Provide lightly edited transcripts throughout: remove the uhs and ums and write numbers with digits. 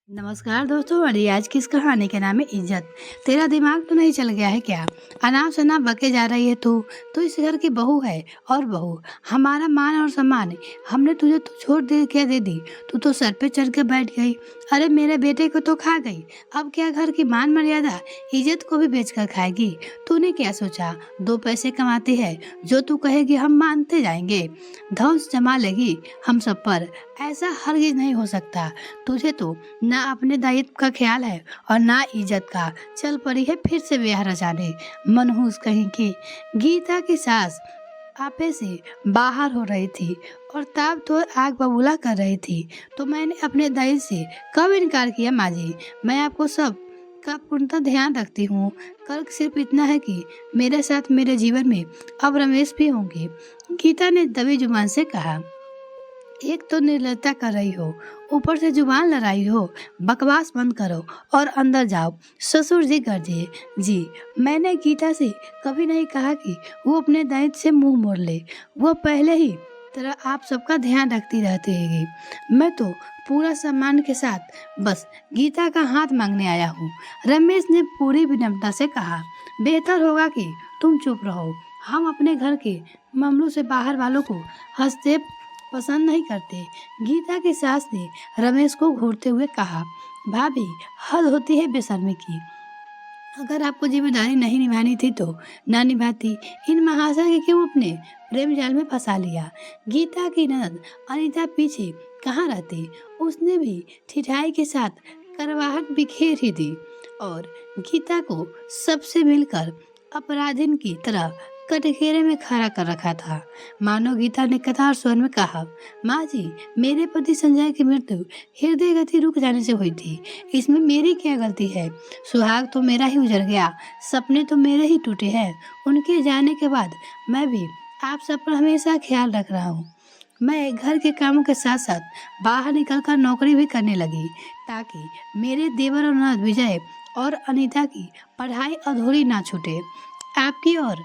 नमस्कार दोस्तों। हमारी आज की इस कहानी का नाम है इज्जत। तेरा दिमाग तो नहीं चल गया है क्या? अनाप शनाप बके जा रही है तू इस घर की बहू है। और बहू हमारा मान और सम्मान है। हमने तुझे तो छोड़ दे क्या दे दी, तू तो सर पे चढ़ के बैठ गई। अरे मेरे बेटे को तो खा गई, अब क्या घर की मान मर्यादा इज्जत को भी बेच कर खाएगी? तूने क्या सोचा दो पैसे कमाती है, जो तू कहेगी हम मानते जाएंगे, धौंस जमा लेगी हम सब पर? ऐसा हरगिज नहीं हो सकता। तुझे तो ना अपने दायित्व का ख्याल है और ना इज्जत का। चल पड़ी है फिर से ब्याह रचाने, मनहूस कहीं की। गीता की सास आपे से बाहर हो रही थी और ताब तो आग बबूला कर रही थी। तो मैंने अपने दायित्व से कब इनकार किया माँ जी? मैं आपको सब का पूर्णतः ध्यान रखती हूँ। फर्क सिर्फ इतना है कि मेरे साथ मेरे जीवन में अब रमेश भी होंगे। गीता ने दबी जुबान से कहा। एक तो निर्लजता कर रही हो, ऊपर से जुबान लड़ाई हो। बकवास बंद करो और अंदर जाओ। ससुर जी गरजे। जी, मैंने गीता से कभी नहीं कहा कि वो अपने दायित्व से मुंह मोड़ ले। वो पहले ही तरह आप सबका ध्यान रखती रहती है। मैं तो पूरा सम्मान के साथ बस गीता का हाथ मांगने आया हूँ। रमेश ने पूरी विनम्रता से कहा। बेहतर होगा कि तुम चुप रहो। हम अपने घर के मामलों से बाहर वालों को हस्तक्षेप पसंद नहीं करते। गीता की सास ने रमेश को घूरते हुए कहा। भाभी, हद होती है बेशर्मी की। अगर आपको जिम्मेदारी नहीं निभानी थी तो ना निभाती। इन महाशय के क्यों अपने प्रेम जाल में फंसा लिया? गीता की ननद अनीता पीछे कहाँ रहती? उसने भी ठिठाई के साथ करवाहट बिखेर ही दी और गीता को सबसे मिलकर अपराधिन की तरह कटघरे में खड़ा कर रखा था। मानो गीता ने कतार स्वर में कहा। माँ जी, मेरे पति संजय की मृत्यु हृदय गति रुक जाने से हुई थी। इसमें मेरी क्या गलती है? सुहाग तो मेरा ही उजड़ गया, सपने तो मेरे ही टूटे हैं। उनके जाने के बाद मैं भी आप सब पर हमेशा ख्याल रख रहा हूँ। मैं घर के कामों के साथ साथ बाहर निकलकर नौकरी भी करने लगी, ताकि मेरे देवर और ननद विजय और अनीता की पढ़ाई अधूरी ना छूटे। आपकी और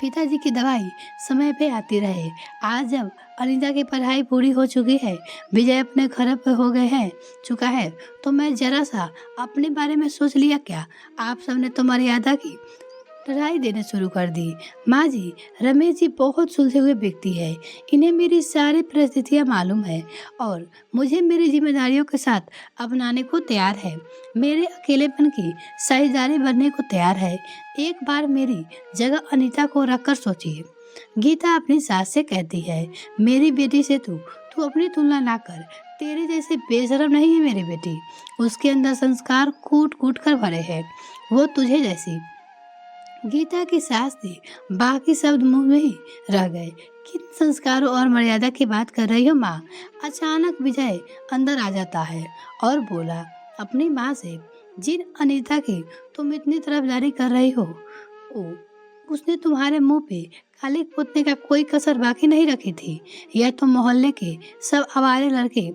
पिताजी की दवाई समय पे आती रहे। आज जब अनीता की पढ़ाई पूरी हो चुकी है, विजय अपने घर पे हो गए हैं चुका है, तो मैं जरा सा अपने बारे में सोच लिया क्या? आप सबने तो मर्यादा की लड़ाई देने शुरू कर दी। माँ जी, रमेश जी बहुत सुलझे हुए व्यक्ति है। इन्हें मेरी सारी परिस्थितियाँ मालूम है और मुझे मेरी जिम्मेदारियों के साथ अपनाने को तैयार है। मेरे अकेलेपन की साझेदारी बनने को तैयार है। एक बार मेरी जगह अनीता को रखकर सोचिए। गीता अपनी सास से कहती है। मेरी बेटी से तू अपनी तुलना ना कर। तेरे जैसे बेशरम नहीं है मेरी बेटी। उसके अंदर संस्कार कूट कूट कर भरे हैं। वो तुझे जैसी। गीता की सास ने बाकी शब्द मुंह में ही रह गए। किन संस्कारों और मर्यादा की बात कर रही हो माँ? अचानक विजय अंदर आ जाता है और बोला अपनी माँ से। जिन अनीता की तुम इतनी तरफदारी कर रही हो, ओ, उसने तुम्हारे मुंह पे काली पोतने का कोई कसर बाकी नहीं रखी थी। यह तो मोहल्ले के सब आवारे लड़के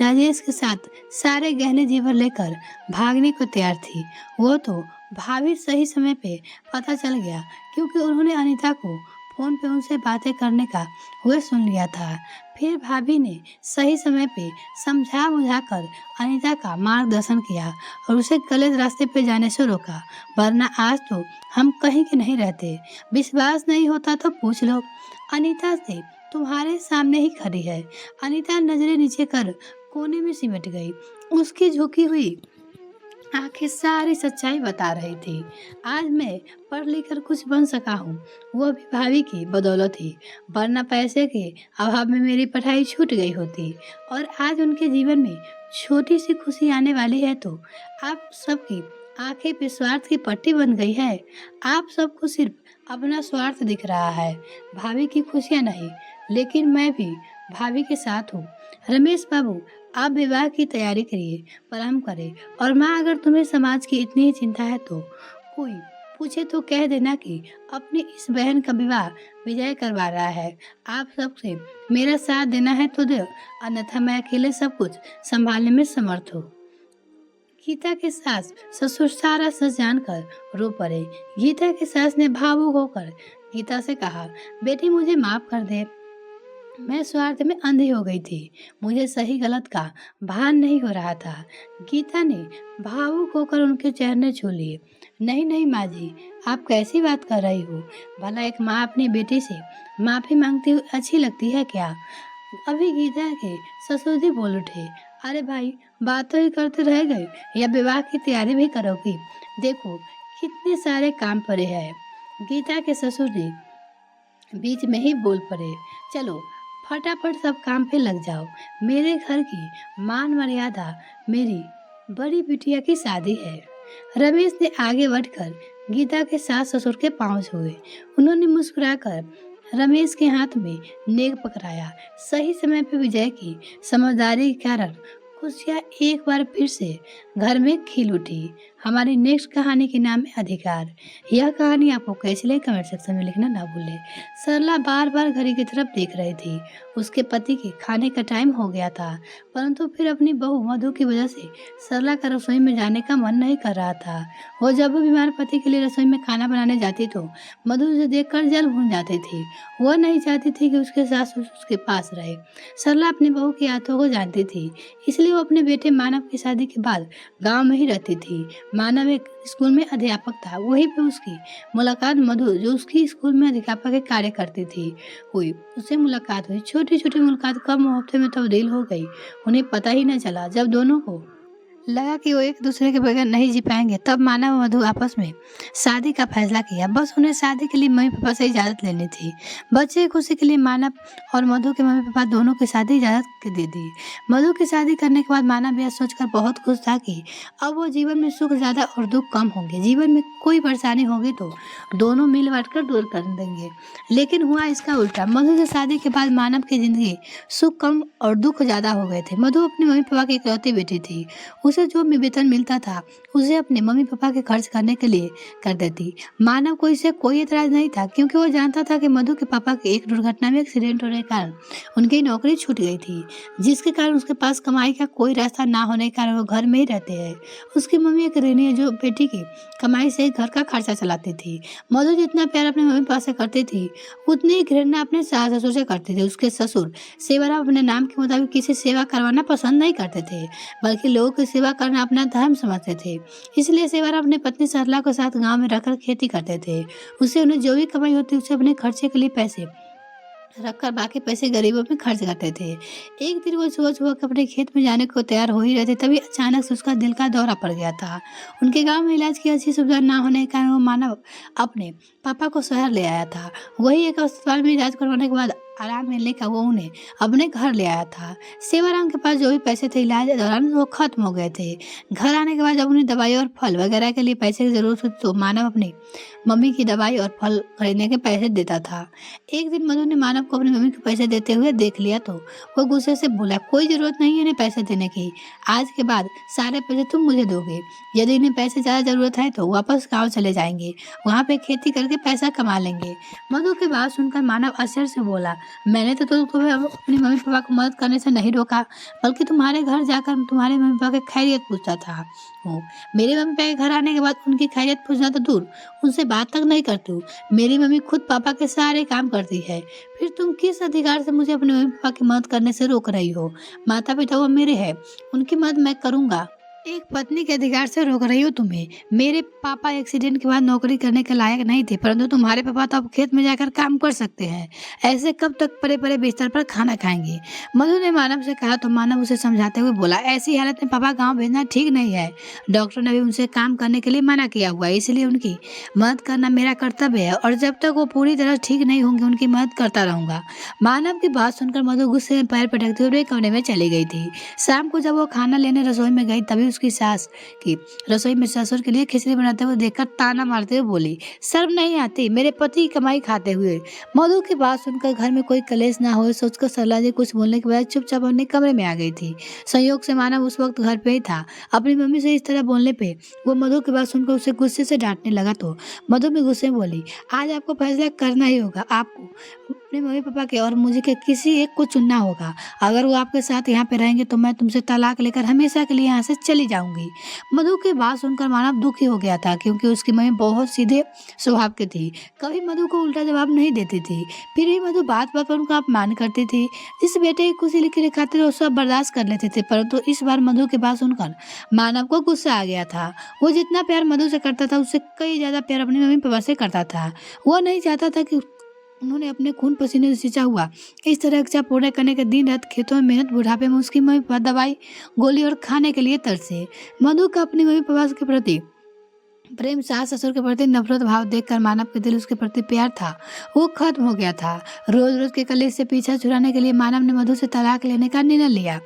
राजेश के साथ सारे गहने जेवर लेकर भागने को तैयार थी। वो तो भाभी सही समय पे पता चल गया, क्योंकि उन्होंने अनीता को फोन पे उनसे बातें करने का हुए सुन लिया था। फिर भाभी ने सही समय पे समझा बुझाकर अनीता का मार्गदर्शन किया और उसे गलत रास्ते पे जाने से रोका, वरना आज तो हम कहीं के नहीं रहते। विश्वास नहीं होता तो पूछ लो, अनीता से तुम्हारे सामने ही खड़ी है। अनीता नजरें नीचे कर कोने में सिमट गई। उसकी झुकी हुई आंखें सारी सच्चाई बता रही थी। आज मैं पढ़ लिख कर कुछ बन सका हूँ, वो भी भाभी की बदौलत ही, वरना पैसे के अभाव में मेरी पढ़ाई छूट गई होती। और आज उनके जीवन में छोटी सी खुशी आने वाली है तो आप सबकी आंखें पे स्वार्थ की पट्टी बन गई है। आप सबको सिर्फ अपना स्वार्थ दिख रहा है, भाभी की खुशियाँ नहीं। लेकिन मैं भी भाभी के साथ हूँ। रमेश बाबू, आप विवाह की तैयारी करिए, प्रारंभ करें। और माँ, अगर तुम्हें समाज की इतनी ही चिंता है तो कोई पूछे तो कह देना कि अपनी इस बहन का विवाह विजय करवा रहा है। आप सबसे मेरा साथ देना है तो दो, अन्यथा मैं अकेले सब कुछ संभालने में समर्थ हूँ। गीता के सास ससुर सारा सच जानकर रो पड़े। गीता के सास ने भावुक होकर गीता से कहा, बेटी मुझे माफ कर दे। मैं स्वार्थ में अंधी हो गई थी। मुझे सही गलत का भान नहीं हो रहा था। गीता ने भावुक होकर उनके चेहरे छू लिए। नहीं नहीं माँ जी, आप कैसी बात कर रही हो? भला एक माँ अपनी बेटी से माफी मांगती हुई अच्छी लगती है क्या? अभी गीता के ससुर जी बोल उठे। अरे भाई, बात तो ही करते रह गए या विवाह की तैयारी भी करोगी? देखो कितने सारे काम पड़े हैं। गीता के ससुर जी बीच में ही बोल पड़े। चलो फटाफट सब काम पे लग जाओ। मेरे घर की मान मर्यादा मेरी बड़ी बिटिया की शादी है। रमेश ने आगे बढ़कर गीता के सास ससुर के पांव छुए। उन्होंने मुस्कुराकर रमेश के हाथ में नेक पकड़ाया। सही समय पे विजय की समझदारी के कारण खुशियाँ एक बार फिर से घर में खिल उठी। हमारी नेक्स्ट कहानी के नाम है अधिकार। यह कहानी आपको कैसी लगी कमेंट सेक्शन में लिखना ना भूलें। सरला बार बार घड़ी की तरफ देख रही थी। उसके पति के खाने का टाइम हो गया था, परंतु फिर अपनी बहू मधु की वजह से सरला का रसोई में जाने का मन नहीं कर रहा था। वो जब भी बीमार पति के लिए रसोई में खाना बनाने जाती तो मधु उसे देखकर जल भून जाती थी। वह नहीं चाहती थी कि उसके सास उसके पास रहे। सरला अपनी बहू की आदतों को जानती थी, इसलिए वो अपने बेटे मानव की शादी के बाद गांव में ही रहती थी। मानव एक स्कूल में अध्यापक था। वहीं पे उसकी मुलाकात मधु, जो उसकी स्कूल में अध्यापक के कार्य करती थी, हुई। उससे मुलाकात हुई। छोटी छोटी मुलाकात कब मुहब्बत में तब्दील हो गई, उन्हें पता ही न चला। जब दोनों को लगा कि वो एक दूसरे के बगैर नहीं जी पाएंगे, तब मानव और मधु आपस में शादी का फैसला किया। बस उन्हें शादी के लिए मम्मी पापा से इजाज़त लेनी थी। बच्चे की खुशी के लिए मानव और मधु के मम्मी पापा दोनों की शादी इजाज़त दे दी। मधु की शादी करने के बाद मानव यह सोचकर बहुत खुश था कि अब वो जीवन में सुख ज़्यादा और दुख कम होंगे। जीवन में कोई परेशानी होगी तो दोनों मिल बांट कर दूर कर देंगे। लेकिन हुआ इसका उल्टा। मधु से शादी के बाद मानव की जिंदगी सुख कम और दुख ज़्यादा हो गए थे। मधु अपने मम्मी पापा की इकलौती बेटी थी। उसे जो भी वेतन मिलता था उसे अपने मम्मी पापा के खर्च करने के लिए कर देती। मानव को इसे कोई एतराज नहीं था, क्योंकि वो जानता था कि मधु के पापा के एक दुर्घटना में एक्सीडेंट होने के कारण उनकी नौकरी छूट गई थी, जिसके कारण उसके पास कमाई का कोई रास्ता ना होने के कारण वो घर में ही रहते हैं। उसकी मम्मी एक गृहिणी है जो बेटी की कमाई से घर का खर्चा चलाती थी। मधु जितना प्यार अपने मम्मी पापा से करती थी, उतनी ही घृणा अपने सास ससुर से करती थी। उसके ससुर सेवाराम अपने नाम के मुताबिक किसी सेवा करवाना पसंद नहीं करते थे, बल्कि लोगों की सेवा करना अपना धर्म समझते थे। इसलिए सेवाराम अपनी पत्नी सरला के साथ गांव में रहकर खेती करते थे। उससे उन्हें जो भी कमाई होती उसे अपने खर्चे के लिए पैसे रखकर बाकी पैसे गरीबों में खर्च करते थे। एक दिन वो सुबह सुबह के अपने खेत में जाने को तैयार हो ही रहे थे, तभी अचानक से उसका दिल का दौरा पड़ गया था। उनके गांव में इलाज की अच्छी सुविधा ना होने के कारण वो मानव अपने पापा को शहर ले आया था। वही एक अस्पताल में इलाज करवाने के बाद आराम मिलने का वो उन्हें अपने घर ले आया था। सेवाराम के पास जो भी पैसे थे इलाज के दौरान वो खत्म हो गए थे। घर आने के बाद जब उन्हें दवाई और फल वगैरह के लिए पैसे की जरूरत हुई तो मानव अपनी मम्मी की दवाई और फल खरीदने के पैसे देता था। एक दिन मधु ने मानव को अपनी मम्मी को पैसे देते हुए देख लिया तो वो गुस्से से बोला, कोई जरूरत नहीं है इन्हें पैसे देने की। आज के बाद सारे पैसे तुम मुझे दोगे। यदि इन्हें पैसे ज़्यादा जरूरत है तो वापस गाँव चले जाएंगे, वहाँ पे खेती करके पैसा कमा लेंगे। मधु की बात सुनकर मानव आश्चर्य से बोला, मैंने तो तुम्हें अपनी मम्मी पापा को मदद करने से नहीं रोका, बल्कि तुम्हारे घर जाकर तुम्हारे मम्मी पापा की खैरियत पूछता था। मेरे मम्मी पापा के घर आने के बाद उनकी खैरियत पूछना तो दूर, उनसे बात तक नहीं करती हूँ। मेरी मम्मी खुद पापा के सारे काम करती है, फिर तुम किस अधिकार से मुझे अपने मम्मी पापा की मदद करने से रोक रही हो? माता पिता वो मेरे हैं, उनकी मदद मैं करूँगा। एक पत्नी के अधिकार से रोक रही हो तुम्हें? मेरे पापा एक्सीडेंट के बाद नौकरी करने के लायक नहीं थे, परंतु तुम्हारे पापा तो अब खेत में जाकर काम कर सकते हैं। ऐसे कब तक परे परे बिस्तर पर खाना खाएंगे? मधु ने मानव से कहा तो मानव उसे समझाते हुए बोला, ऐसी हालत में पापा गांव भेजना ठीक नहीं है। डॉक्टर ने भी उनसे काम करने के लिए मना किया हुआ है, इसलिए उनकी मदद करना मेरा कर्तव्य है और जब तक वो पूरी तरह ठीक नहीं होंगे उनकी मदद करता रहूंगा। मानव की बात सुनकर मधु गुस्से में पैर पटकते हुए कमरे में चली गई थी। शाम को जब वो खाना लेने रसोई में गई तभी उसकी सास की रसोई में ससुर के लिए खिचड़ी बनाते हुए देखकर ताना मारते हुए बोली, शर्म नहीं आती मेरे पति की कमाई खाते हुए? मधु की बात सुनकर घर में कोई कलेश ना हो सोचकर सरला जी कुछ बोलने के बाद चुपचाप अपने कमरे में आ गई थी। संयोग से मानव उस वक्त घर पे ही था। अपनी मम्मी से इस तरह बोलने पे वो मधु की बात सुनकर उसे गुस्से से डांटने लगा तो मधु भी गुस्से में बोली, आज आपको फैसला करना ही होगा। आपको अपने मम्मी पापा के और मुझे के किसी एक को चुनना होगा। अगर वो आपके साथ यहाँ पे रहेंगे तो मैं तुमसे तलाक लेकर हमेशा के लिए यहाँ से चली जाऊंगी। मधु की बात सुनकर मानव दुखी हो गया था, क्योंकि उसकी मम्मी बहुत सीधे स्वभाव की थी, कभी मधु को उल्टा जवाब नहीं देती थी। फिर भी मधु बात बात पर उनका अपमान करती थी। जिस बेटे की खुशी लिखी खातिर वो सब बर्दाश्त कर लेते थे, परंतु इस बार मधु की बात सुनकर मानव को गुस्सा आ गया था। वो जितना प्यार मधु से करता था उससे कई ज्यादा प्यार अपनी मम्मी पापा से करता था। वो नहीं चाहता था कि उन्होंने अपने खून पसीने से सींचा हुआ इस तरह इच्छा पूरे करने के दिन रात खेतों में मेहनत, बुढ़ापे में उसकी मम्मी पापा दवाई गोली और खाने के लिए तरसे। मधु का अपनी मम्मी पापा के प्रति प्रेम, सास ससुर के प्रति नफरत भाव देखकर मानव के दिल उसके प्रति प्यार था वो खत्म हो गया था। रोज रोज के कलेश से पीछा छुड़ाने के लिए मानव ने मधु से तलाक लेने का निर्णय लिया।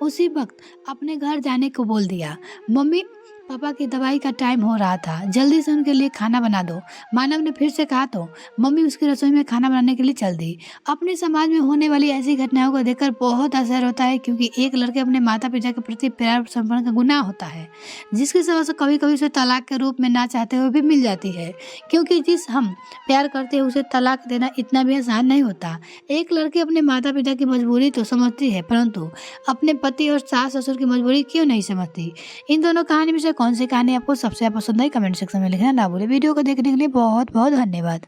उसी वक्त अपने घर जाने को बोल दिया। मम्मी पापा की दवाई का टाइम हो रहा था, जल्दी से उनके लिए खाना बना दो। मानव ने फिर से कहा तो मम्मी उसकी रसोई में खाना बनाने के लिए चल दी। अपने समाज में होने वाली ऐसी घटनाओं को देखकर बहुत असर होता है, क्योंकि एक लड़के अपने माता पिता के प्रति प्यार समर्पण का गुनाह होता है, जिसकी वजह से कभी कभी उसे तलाक के रूप में ना चाहते हुए भी मिल जाती है। क्योंकि जिस हम प्यार करते हैं उसे तलाक देना इतना भी आसान नहीं होता। एक लड़की अपने माता पिता की मजबूरी तो समझती है, परंतु अपने पति और सास ससुर की मजबूरी क्यों नहीं समझती। इन दोनों कहानी में से कौन सी कहानी आपको सबसे पसंद आई, कमेंट सेक्शन में लिखना ना भूले। वीडियो को देखने के लिए बहुत बहुत धन्यवाद।